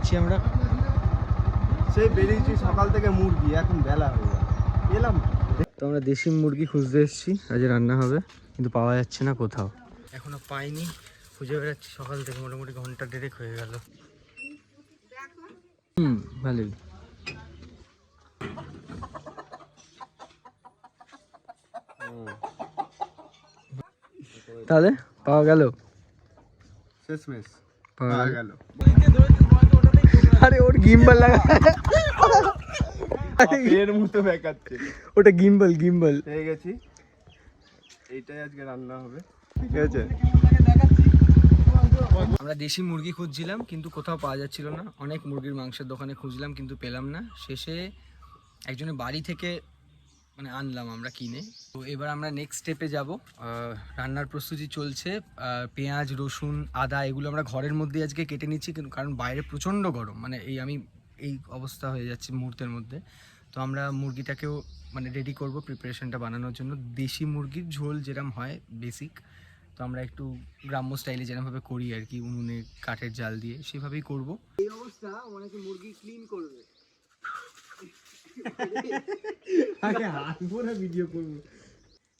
যাচ্ছি আমরা? সেই বেরিয়েছি সকাল থেকে মুরগি, এখন বেলা হয়ে গেল, এলাম। তো আমরা দেশি মুরগি খুঁজতে এসেছি, আজ রান্না হবে, কিন্তু পাওয়া যাচ্ছে না কোথাও, এখনো পাইনি, খুঁজে বেড়াচ্ছি সকাল থেকে, মোটামুটি ঘন্টা দেড়েক হয়ে গেল। ভালোই। তাহলে পাওয়া গেল? শেষমেশ পাওয়া গেল। আরে ওর গিম্বল লাগা, এর মতো দেখাচ্ছে। ওটা গিম্বল গিম্বল। পেয়ে গেছি, এইটাই আজকে রান্না হবে, ঠিক আছে। আমরা দেশি মুরগি খুঁজছিলাম কিন্তু কোথাও পাওয়া যাচ্ছিল না, অনেক মুরগির মাংসের দোকানে খুঁজলাম কিন্তু পেলাম না। শেষে একজনের বাড়ি থেকে মানে আনলাম আমরা কিনে। তো এবার আমরা নেক্সট স্টেপে যাব, রান্নার প্রস্তুতি চলছে। পেঁয়াজ, রসুন, আদা এগুলো আমরা ঘরের মধ্যে আজকে কেটে নিচ্ছি, কিন্তু কারণ বাইরে প্রচণ্ড গরম, মানে আমি এই অবস্থা হয়ে যাচ্ছে মুহূর্তের মধ্যে। তো আমরা মুরগিটাকেও মানে রেডি করব প্রিপারেশনটা বানানোর জন্য। দেশি মুরগির ঝোল যেরকম হয় বেসিক, তো আমরা একটু গ্রাম্য স্টাইলে যেরকমভাবে করি আর কি, উনুনে কাঠের জাল দিয়ে সেভাবেই করব। এই অবস্থা অনেকে মুরগি ক্লিন করবে, আগে হাসবো না, ভিডিও করবো।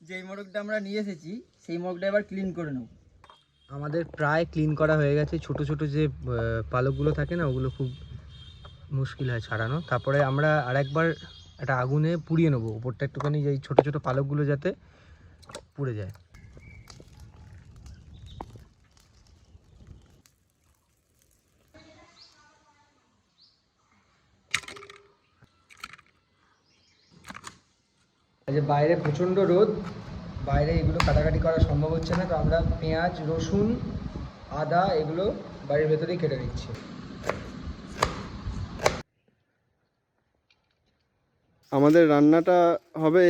যেই মোরগটা আমরা নিয়ে এসেছি সেই মোরগটা এবার ক্লিন করে নেব। আমাদের প্রায় ক্লিন করা হয়ে গেছে। ছোট ছোট যে পালকগুলো থাকে না, ওগুলো খুব মুশকিল হয় ছাড়ানো। তারপরে আমরা আরেকবার একটা আগুনে পুড়িয়ে নেবো ওপরটা একটুখানি, যে ছোট ছোট পালকগুলো যাতে পুড়ে যায়। যে বাইরে প্রচণ্ড রোদ, বাইরে এগুলো কাটাকাটি করা সম্ভব হচ্ছে না, তো আমরা পেঁয়াজ, রসুন, আদা এগুলো বাড়ির ভেতরেই কেটে নিচ্ছি। আমাদের রান্নাটা হবে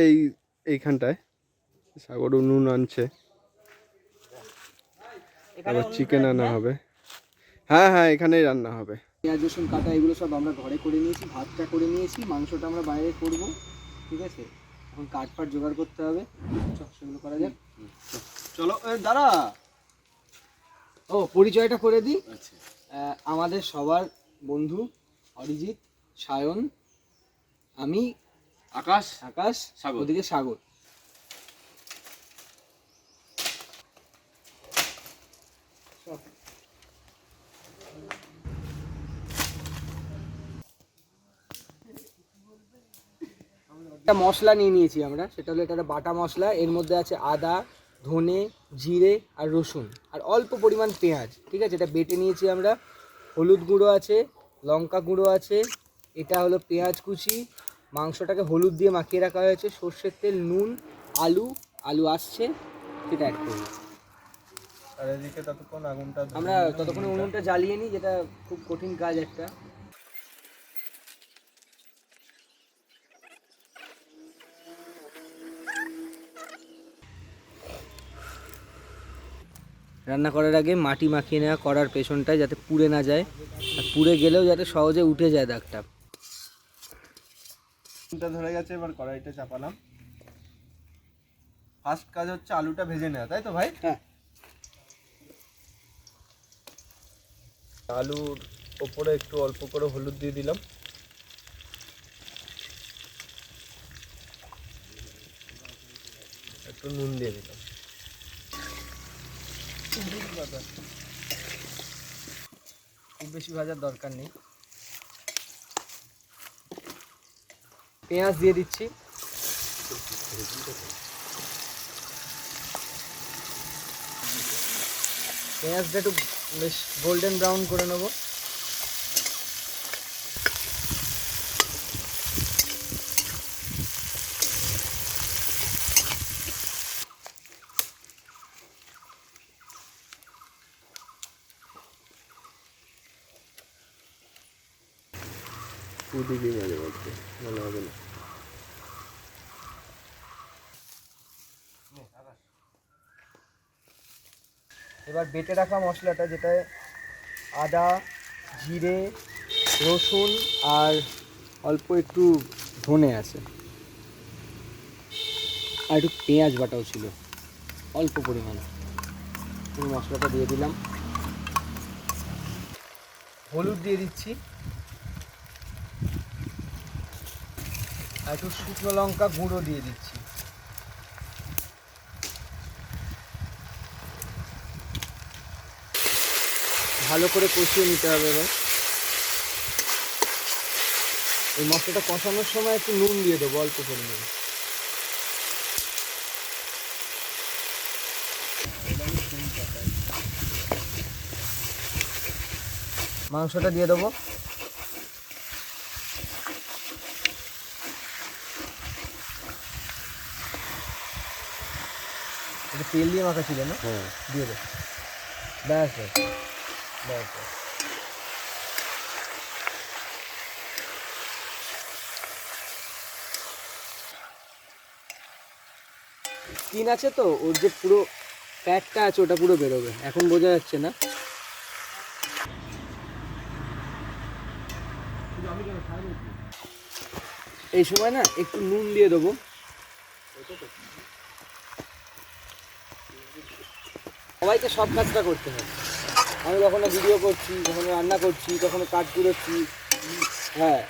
এইখানটায়। সাগর উনুন আনছে, আবার চিকেন আনা হবে। হ্যাঁ হ্যাঁ, এখানেই রান্না হবে। পেঁয়াজ, রসুন কাটা এগুলো সব আমরা ঘরে করে নিয়েছি, ভাতটা করে নিয়েছি, মাংসটা আমরা বাইরে করব, ঠিক আছে। এখন কাঠ ফাট জোগাড় করতে হবে, সেগুলো করা যাক। চলো দাঁড়া, ও পরিচয়টা করে দিই। আমাদের সবার বন্ধু অরিজিৎ, সায়ন, আমি, আকাশ, সাগর, ওদিকে সাগর। একটা মশলা নিয়ে নিয়েছি আমরা, সেটা হলো এটা বাটা মশলা। এর মধ্যে আছে আদা, ধনে, জিরে আর রসুন, আর অল্প পরিমাণ পেঁয়াজ, ঠিক আছে। এটা বেটে নিয়েছি আমরা। হলুদ গুঁড়ো আছে, লঙ্কা গুঁড়ো আছে, এটা হলো পেঁয়াজ কুচি, মাংসটাকে হলুদ দিয়ে মাখিয়ে রাখা হয়েছে, সর্ষের তেল, নুন, আলু আসছে, সেটা অ্যাড করব। আর এদিকে ততক্ষণ আগুনটা আমরা ততক্ষণে উনুনটা জ্বালিয়ে নিই, যেটা খুব কঠিন কাজ একটা। রান্না করার আগে মাটি মাখিয়ে নেওয়া করার পেছনটায়, যাতে পুড়ে না যায়, আর পুড়ে গেলেও যাতে সহজে উঠে যায় দাগটা। ধরে গেছে, এবার কড়াইটা চাপালাম। ফার্স্ট কাজ হচ্ছে আলুটা ভেজে নেওয়া, তাই তো ভাই? হ্যাঁ। আলুর ওপরে একটু অল্প করে হলুদ দিয়ে দিলাম, একটু নুন দিয়ে দিলাম। খুব বেশি ভাজার দরকার নেই। পেঁয়াজ দিয়ে দিচ্ছি, পেঁয়াজটা একটু বেশ গোল্ডেন ব্রাউন করে নেবো। ওদিকে মাঝে মধ্যে ভালো হবে না। এবার বেটে রাখা মশলাটা, যেটা আদা, জিরে, রসুন আর অল্প একটু ধনে আছে, আর একটু পেঁয়াজ বাটাও ছিল অল্প পরিমাণে, পুরো মশলাটা দিয়ে দিলাম। হলুদ দিয়ে দিচ্ছি, আর একটু শুকনো লঙ্কা গুঁড়ো দিয়ে দিচ্ছি। ভালো করে কষিয়ে নিতে হবে এবার। এই মশলাটা কষানোর সময় একটু নুন দিয়ে দেবো অল্প পরিমাণে। মাংসটা দিয়ে দেবো। এটা তেল দিয়ে মাখা ছিল না? হ্যাঁ, দিয়ে দে। ব্যাস ব্যাস ব্যাস ব্যাস। স্কিন আছে তো, ওর যে পুরো ফ্যাটটা আছে ওটা পুরো বেরোবে, এখন বোঝা যাচ্ছে না। এই সময় না একটু নুন দিয়ে দেবো। সবাইকে সব কাজটা করতে হয়। আমি কখনো ভিডিও করছি, কখনো রান্না করছি, কখনো কাজ কুড়োচ্ছি। হ্যাঁ,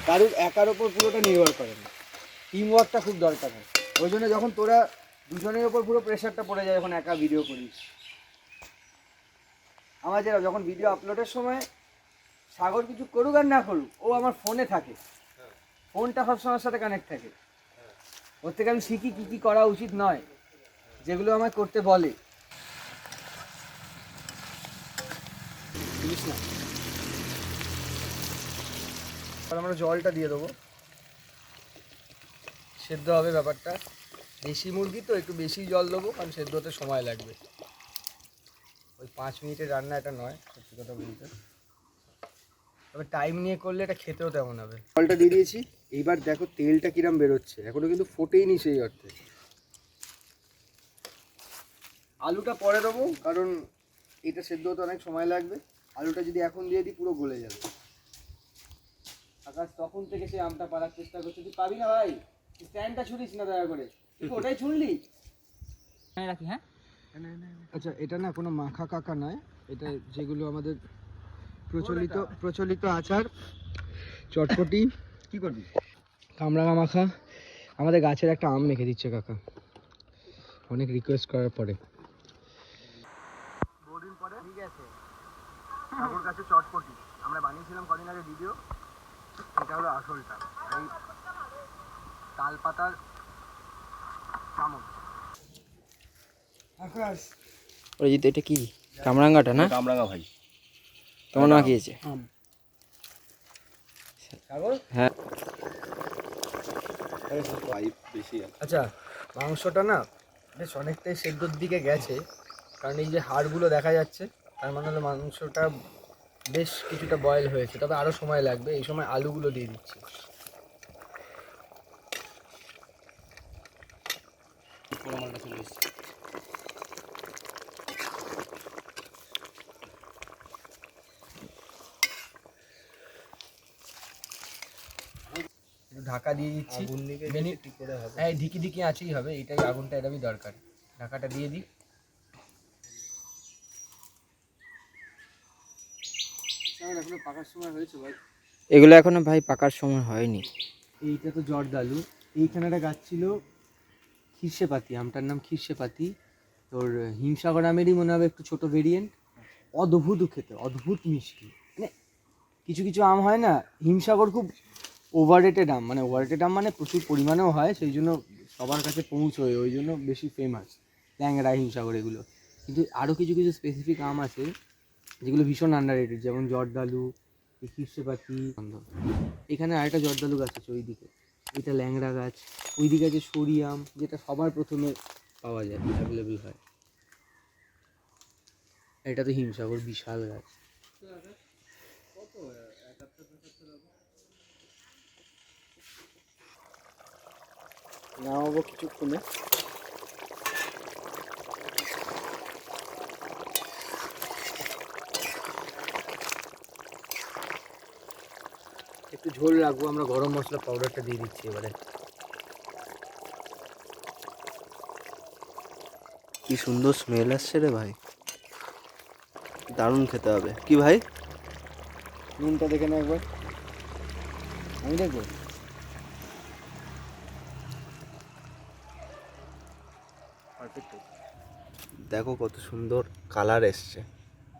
কারুর একার ওপর পুরোটা নির্ভর করে না, টিম ওয়ার্কটা খুব দরকার হয়। ওই জন্য যখন তোরা দুজনের ওপর পুরো প্রেশারটা পড়ে যায় যখন একা ভিডিও করিস। আমার যখন ভিডিও আপলোডের সময় সাগর কিছু করুক আর না করুক, ও আমার ফোনে থাকে, ফোনটা সবসময় সাথে কানেক্ট থাকে। ওর থেকে আমি শিখি কী কী করা উচিত নয়, যেগুলো আমায় করতে বলে। বুঝিস না? আর আমরা জলটা দিয়ে দেবো, সেদ্ধ হবে ব্যাপারটা। দেশি মুরগি তো একটু বেশি জল দেবো, কারণ সেদ্ধ হতে সময় লাগবে। ওই 5 মিনিটের রান্না এটা নয়, সত্যি কথা বলতে। তবে টাইম নিয়ে করলে এটা খেতেও তেমন হবে। জলটা দিয়ে দিয়েছি, এইবার দেখো তেলটা কিরম বেরোচ্ছে, এখনো কিন্তু ফোটেইনি সেই অর্থে। আলুটা পরে দেবো, কারণ এটা সেদ্ধ হতে অনেক সময় লাগবে। আলুটা যদি এখন দিয়ে দিই পুরো গলে যাবে। আকাশ তখন থেকে সেই আমটা পাড়ার চেষ্টা করছে, তুই পাবি না ভাই, স্ট্যান্ডটা ছুড়িস না দয়া করে। তুই ওটাই ছুঁড়লি। রাখি, হ্যাঁ। আচ্ছা, এটা না কোনো মাখা কাকা নয়, এটা যেগুলো আমাদের প্রচলিত আচার, চটপটি। কি করবি? কামরাঙা মাখা। আমাদের গাছের একটা আম মেখে দিচ্ছে কাকা, অনেক রিকোয়েস্ট করার পরে। বহুদিন পরে ঠিক আছে ঠাকুর গাছে চটপটি আমরা বানিয়েছিলাম কদিন আগে ভিডিও। এটা হলো আসলটা, এই তাল পাতার চামচ। আকাশ, অরিজিৎ, এটা কি কামরাঙ্গাটা না? কামরাঙা ভাই, কেমন মাখিয়েছে? সাগর? হ্যাঁ। বেশি আছে। আচ্ছা, মাংসটা না বেশ অনেকটাই সেদ্ধর দিকে গেছে, কারণ এই যে হাড়গুলো দেখা যাচ্ছে, তার মানে হলো মাংসটা বেশ কিছুটা বয়েল হয়েছে। তবে আরও সময় লাগবে। এই সময় আলুগুলো দিয়ে দিচ্ছি। ঢাকা দিয়ে দিচ্ছি। হ্যাঁ, ঢিকি ঢিকি আছেই হবে, এটাই আগুনটা এরকমই দরকার। ঢাকাটা দিয়ে দিই। এখনো পাকার সময় হয়েছে ভাই? এগুলো এখনো ভাই পাকার সময় হয়নি। এইটা তো জর্দালু। এইখানে একটা গাছ ছিল খিরশেপাতি, আমটার নাম খিরশেপাতি। তোর হিমসাগর আমেরই মনে হবে একটু ছোট ভেরিয়েন্ট। অদ্ভুত খেতে, অদ্ভুত মিষ্টি। মানে কিছু কিছু আম হয় না, হিমসাগর খুব ওভাররেটেড আম, মানে ওভাররেটেড আম মানে প্রচুর পরিমাণেও হয়, সেই জন্য সবার কাছে পৌঁছয়, ওই জন্য বেশি ফেমাস। ট্যাংরা, হিমসাগর এগুলো। কিন্তু আরও কিছু কিছু স্পেসিফিক আম আছে যেগুলো ভীষণ আন্ডাররেটেড, যেমন জর্দালু, খিরশেপাতি। এখানে আরেকটা জর্দালু গাছ আছে ওইদিকে, এটা ল্যাংড়া গাছ। ওইদিকে আছে সরি আম, যেটা সবার প্রথমে পাওয়া যায়, অ্যাভেলেবেল হয়। এটা তো হিমসাগর, বিশাল গাছ। নামাবো কিছুক্ষণে। একটু ঝোল রাখবো, আমরা গরম মশলা পাউডারটা দিয়ে দিচ্ছি এবারে। কি সুন্দর স্মেল আসছে রে ভাই, দারুণ খেতে হবে। কি ভাই, নুনটা দেখে না একবার? আমি দেখবো। দেখো কত সুন্দর কালার এসছে,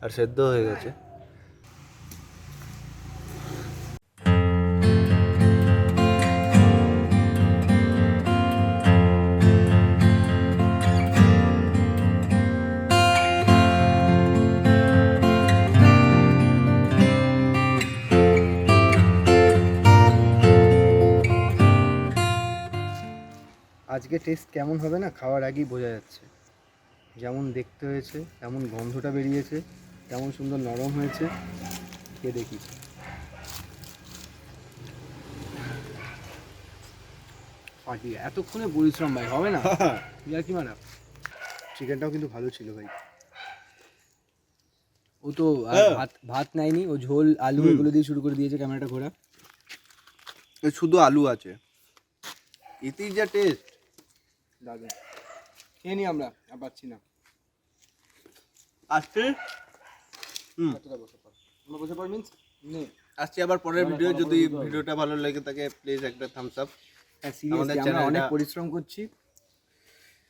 আর সেদ্ধ হয়ে গেছে। আজকে টেস্ট কেমন হবে না খাওয়ার আগেই বোঝা যাচ্ছে। যেমন দেখতে হয়েছে তেমন গন্ধটা বেরিয়েছে, তেমন সুন্দর নরম হয়েছে। খেয়ে দেখি। পার্টি এতক্ষণে পরিশ্রম ভাই হবে না ইয়ার কি মানে। চিকেনটাও কিন্তু ভালো ছিল ভাই। ও তো আর ভাত ভাত নেয়নি, ও ঝোল আলু এগুলো দিয়ে শুরু করে দিয়েছে। ক্যামেরাটা ঘোরা। শুধু আলু আছে, ইতির যা টেস্ট। দাদা খেয়ে নি আমরা, আর পাচ্ছি না। আসছে কতটা বসে পড়, আমরা বসে পড় মিন্স নে। আসছি আবার পরের ভিডিও। যদি ভিডিওটা ভালো লেগে থাকে প্লিজ একটা থামস আপ। সিরিয়াসলি আমরা অনেক পরিশ্রম করছি।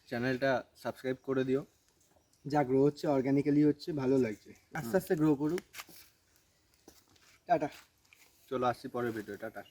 চ্যানেলটা সাবস্ক্রাইব করে দিও। যা গ্রো হচ্ছে অর্গানিক্যালি হচ্ছে, ভালো লাগছে। আস্তে আস্তে গ্রো করুক। টাটা। চলো আসছি পরের ভিডিও, টাটা।